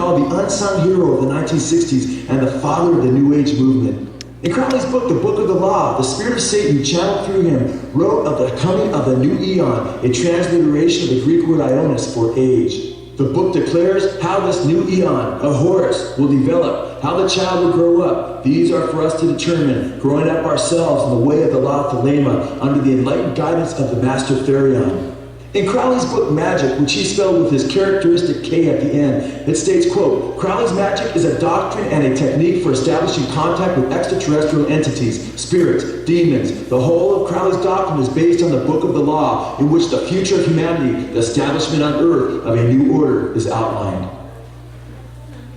called the unsung hero of the 1960s and the father of the New Age movement. In Crowley's book, The Book of the Law, the spirit of Satan channeled through him wrote of the coming of the new eon, a transliteration of the Greek word ionis for age. The book declares how this new eon, a Horus, will develop, how the child will grow up. These are for us to determine, growing up ourselves in the way of the law of Thelema under the enlightened guidance of the Master Therion. In Crowley's book Magic, which he spelled with his characteristic K at the end, it states, quote, Crowley's magic is a doctrine and a technique for establishing contact with extraterrestrial entities, spirits, demons. The whole of Crowley's doctrine is based on the Book of the Law, in which the future of humanity, the establishment on Earth of a new order, is outlined.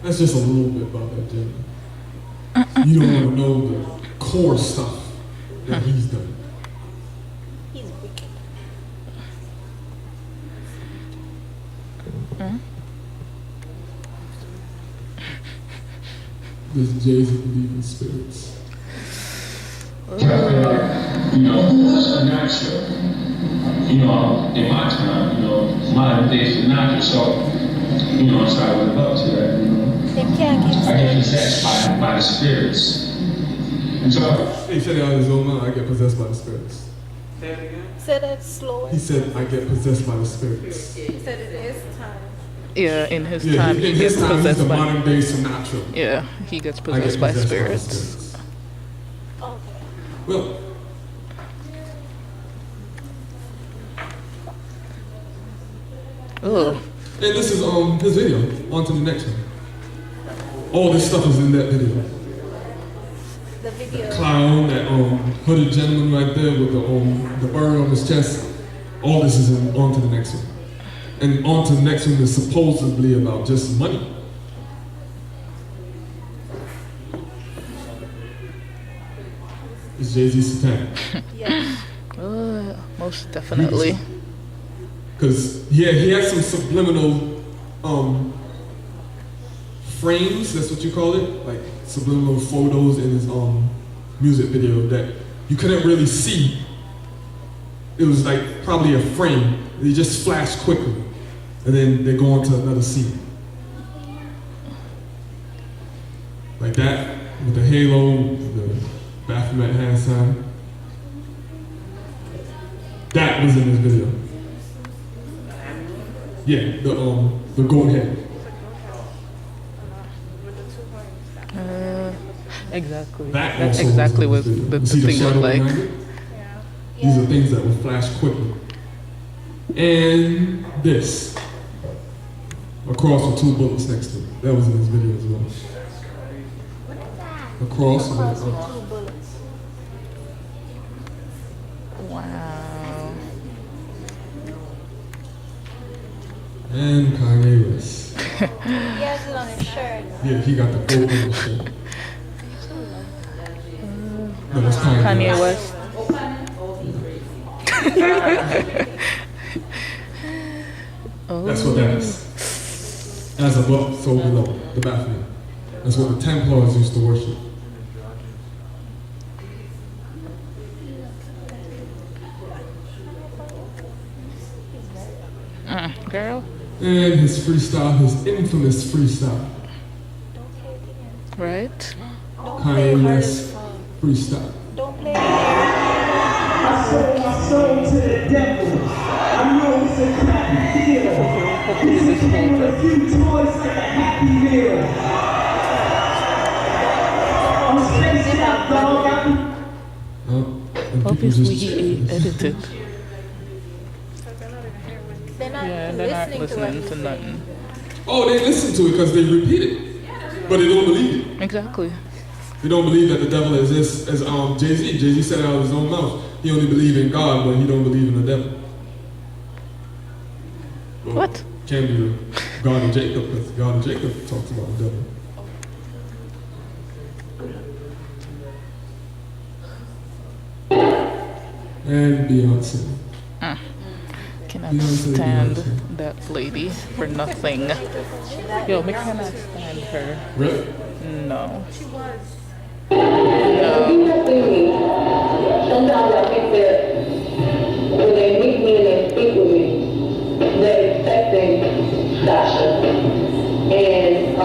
That's just a little bit about that, Jimmy. You don't want to know the core stuff that he's done. Does Jay-Z believe in spirits? Natural. In my time, modern day is natural, so, I try to live up to that, I get possessed by the spirits. And so, he said it out of his own mouth, I get possessed by the spirits. Say it again? Say that slower. He said, I get possessed by the spirits. He said it is time. Yeah, in his time, he gets he's possessed the by... modern day supernatural. Yeah, he gets possessed by spirits. Okay. Well, Oh. and this is his video. On to the next one. All this stuff is in that video. The video. Clown, that hooded gentleman right there with the bird on his chest. All this is on to the next one. And on to the next one is supposedly about just money. Is Jay-Z satanic? Yes. Most definitely. Because, yeah, he has some subliminal frames, that's what you call it, like subliminal photos in his music video that you couldn't really see. It was like probably a frame. They just flash quickly, and then they go on to another scene. Like that, with the halo, the Baphomet hand sign. That was in this video. Yeah, the goat head. Exactly. That's exactly what the thing looked like. These are things that will flash quickly. And this. A cross with 2 bullets next to it. That was in this video as well. A cross with 2 bullets. Wow. and Kanye West. He has it on his shirt. Yeah, he got the gold on his shirt. No, that's Kanye West. That's what that is. As above, so below, the Baphomet. That's what the Templars used to worship. Girl. And his freestyle, his infamous freestyle. Right? Kanye West freestyle. Don't play I sold my soul to the devil. I know it's a crappy deal. This came with a few toys like a Happy Meal. I'm spaced out, dog. Obviously he edited. They're not Yeah, they're not listening to anything. nothing. Oh, they listen to it because they repeat it. But they don't believe it. Exactly. They don't believe that the devil exists as Jay-Z. Jay-Z said out of his own mouth. He only believes in God, but he don't believe in the devil. Well, What? Can be the God of Jacob, because God of Jacob talks about the devil. And Beyonce. Cannot Beyonce, stand Beyonce. that lady for nothing. Yo, we cannot stand her. Really? No. Sometimes I think that when they meet me and they speak with me, they're expecting Sasha. And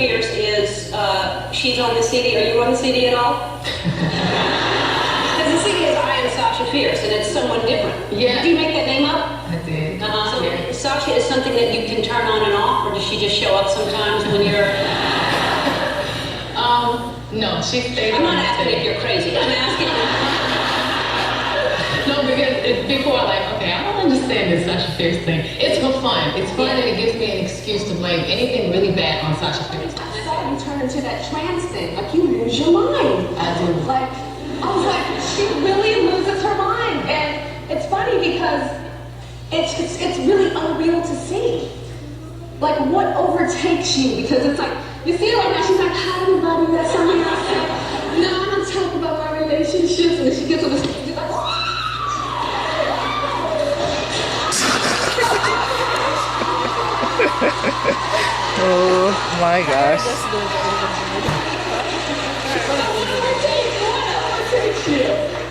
Fierce is, she's on the CD. Are you on the CD at all? Because the CD is I Am Sasha Fierce, and it's someone different. Yeah. Did you make that name up? I did. So Sasha is something that you can turn on and off, or does she just show up sometimes when you're... No, she stays. I'm not asking if you're crazy. I'm asking... No, because before, like, okay, I don't understand this Sasha Fierce thing. It's for fun. It's fun, and it gives me an excuse to blame anything really bad on Sasha Fierce. I saw you turn into that trance thing, like you lose your mind. I do. Like, I was like, she really loses her mind, and it's funny because it's really unreal to see. Like, what overtakes you? Because it's like, you see her right now, she's like, hi everybody, that's something else. No, I'm not talking about my relationships, and then she gets on the stage, she's like, Oh my gosh.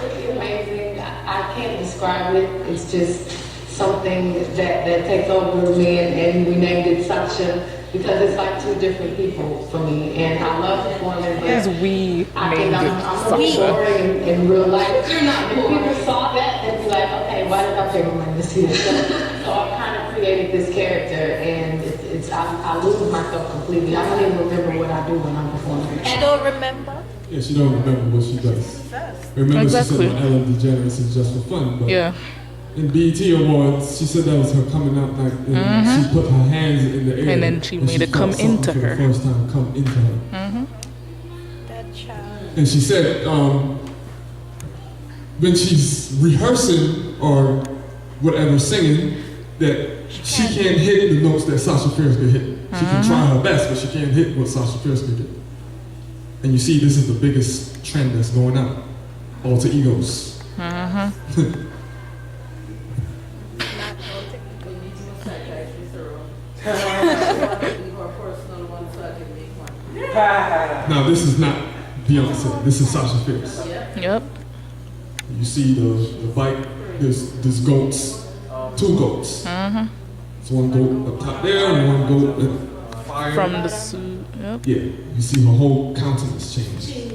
It's amazing. I can't describe it. It's just something that takes over me, and we named it Sasha because it's like two different people for me. And I love performing. Because we I'm named it really Sasha. boring in real life. You're not. If people saw that, they'd be like, okay, why did I pay my money to see this? So I kind of created this character, and I lose myself completely. I don't even remember what I do when I'm performing. I don't remember. Yeah, she don't remember what she does. Remember Exactly. she said on Ellen Degeneres is just for fun, but Yeah. in BET Awards, she said that was her coming out night, and she put her hands in the air. And then she made it come felt something into for her. the first time come into her. That child. And she said, when she's rehearsing or whatever singing, that she can't hit the notes that Sasha Fierce could hit. She can try her best, but she can't hit what Sasha Fierce could hit. And you see, this is the biggest trend that's going out. Alter egos. Now, this is not Beyonce. This is Sasha Fierce. Yep. You see the bike, there's goats, two goats. It's one goat up top there and one goat at fire. From the suit. Yep. Yeah, you see her whole countenance change.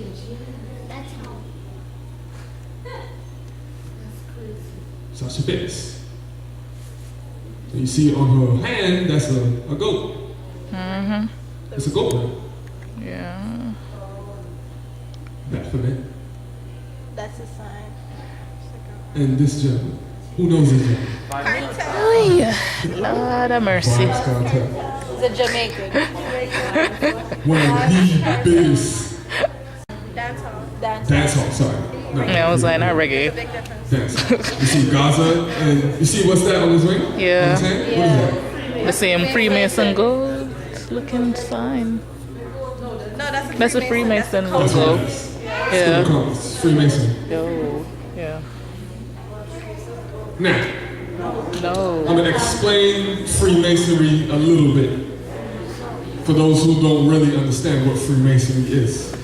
Sasha Fierce. So you see on her hand, that's a goat. It's a goat. Yeah. Baphomet. That's a sign. And this gentleman. Who knows this gentleman? Ay, Lord have mercy. Vibes Cartel. He's a Jamaican. One of the biggest dancehall, sorry. No, Yeah, I was like, not reggae. dancehall. You see Gaza, and you see what's that on his ring? Yeah. On his hand? What is that? The same Freemason gold looking sign. That's a Freemason That's what logo. it is. Yeah. It's Freemason. Yo. Yeah. Now, No. I'm going to explain Freemasonry a little bit for those who don't really understand what Freemasonry is.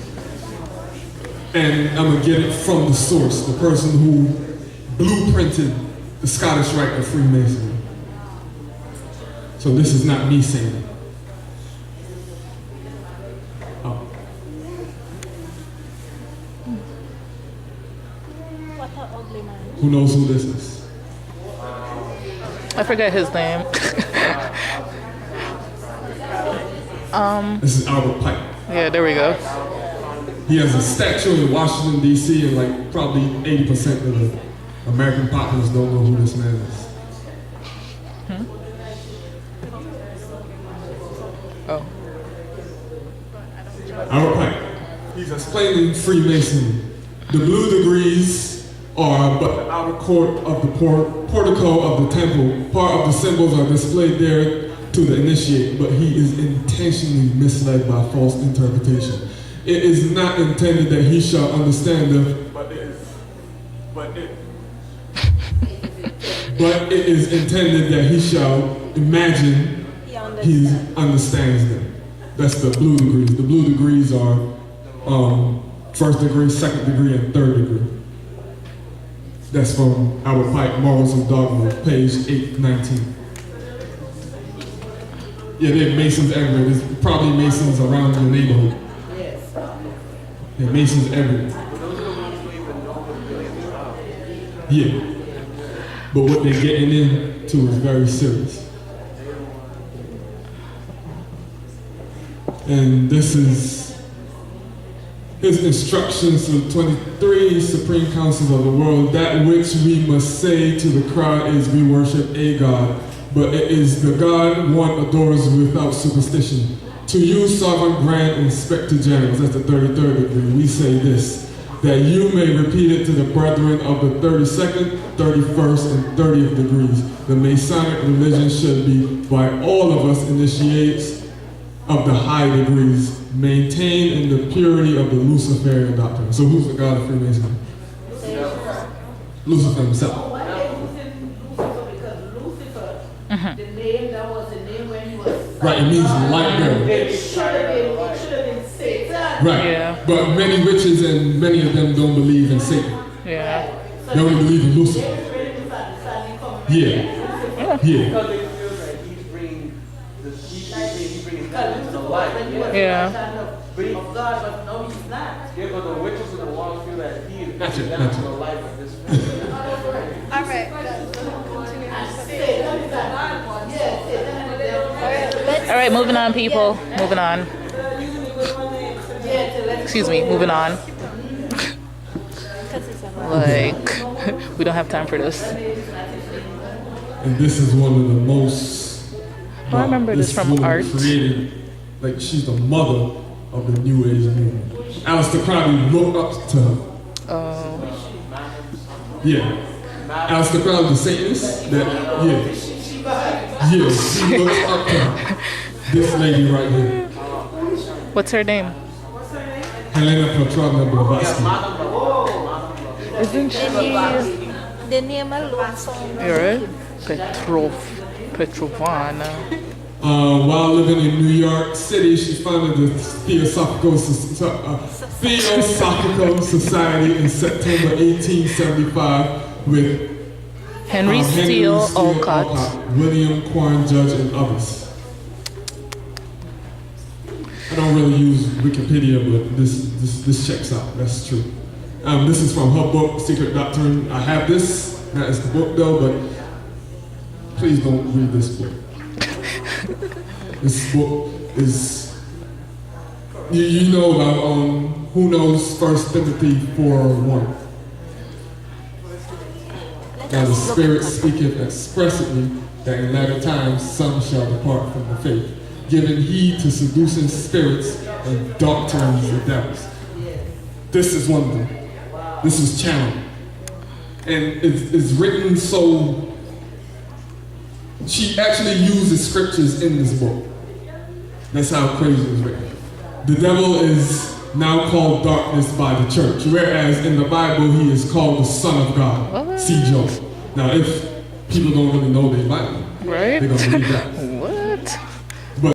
And I'm going to get it from the source, the person who blueprinted the Scottish Rite of Freemasonry. So this is not me saying it. Oh. What an ugly man. Who knows who this is? I forgot his name. This is Albert Pike. Yeah, there we go. He has a statue in Washington, D.C., and like probably 80% of the American populace don't know who this man is. Oh. Albert Pike. He's explaining Freemasonry. The blue degrees are but the outer court of the portico of the temple. Part of the symbols are displayed there to the initiate, but he is intentionally misled by false interpretation. It is not intended that he shall understand them, but it is intended that he shall imagine he understands them. That's the blue degrees. The blue degrees are first degree, second degree, and third degree. That's from Albert Pike, Morals of Dogma, page 819. Yeah, there are Masons everywhere. There's probably Masons around your neighborhood. Yes. There are Masons everywhere. Yeah. But what they're getting into is very serious. And this is his instructions to the 23 Supreme Councils of the world. That which we must say to the crowd is we worship a God, but it is the God one adores without superstition. To you, sovereign, grand, and Degeneres, that's the 33rd degree, we say this, that you may repeat it to the brethren of the 32nd, 31st, and 30th degrees. The Masonic religion should be, by all of us initiates of the high degrees, maintained in the purity of the Luciferian doctrine. So who's the God of Freemasonry? Lucifer himself. The name that was the name when he was Right, it means light bearer. it should have been Satan. Right, Yeah. but many witches and many of them don't believe in Satan. Yeah. They only believe in Lucifer. Yeah, yeah. Because they feel that he's bringing God into the light. Yeah. But he, Of God, but no, he's not. yeah, but the witches and the warlocks feel that he is Gotcha, bringing down gotcha. to the light of this. All right. Satan is a God one. Yes, Satan is the devil. All right, moving on, people. Moving on. Excuse me, moving on. Like, we don't have time for this. And this is one of the most. I remember this from woman art. Created, like she's the mother of the New Age movement. Aleister Crowley looked up to her. Oh. Yeah. Aleister Crowley, the Satanist. That, yeah. Yeah, she looks up to her. This lady right here. What's her name? Helena Petrovna Blavatsky. Isn't she? The name alone sounds You're right. Petrovana. While living in New York City, she founded the Theosophical Society in September 1875 with Henry Steele Olcott. William Corn Judge, and others. I don't really use Wikipedia, but this checks out. That's true. This is from her book, Secret Doctrine. I have this. That is the book, though, but please don't read this book. This book is, you know about, who knows 1 Timothy 4:1. Now the Spirit speaketh expressly that in latter times some shall depart from the faith, giving heed to seducing spirits and doctrines of devils. This is one of them. This is channeled. And it's written so, she actually uses scriptures in this book. That's how crazy it's written. The devil is now called darkness by the church, whereas in the Bible he is called the Son of God. What? See Job. Now if people don't really know their Bible, Right? they're gonna believe that. What?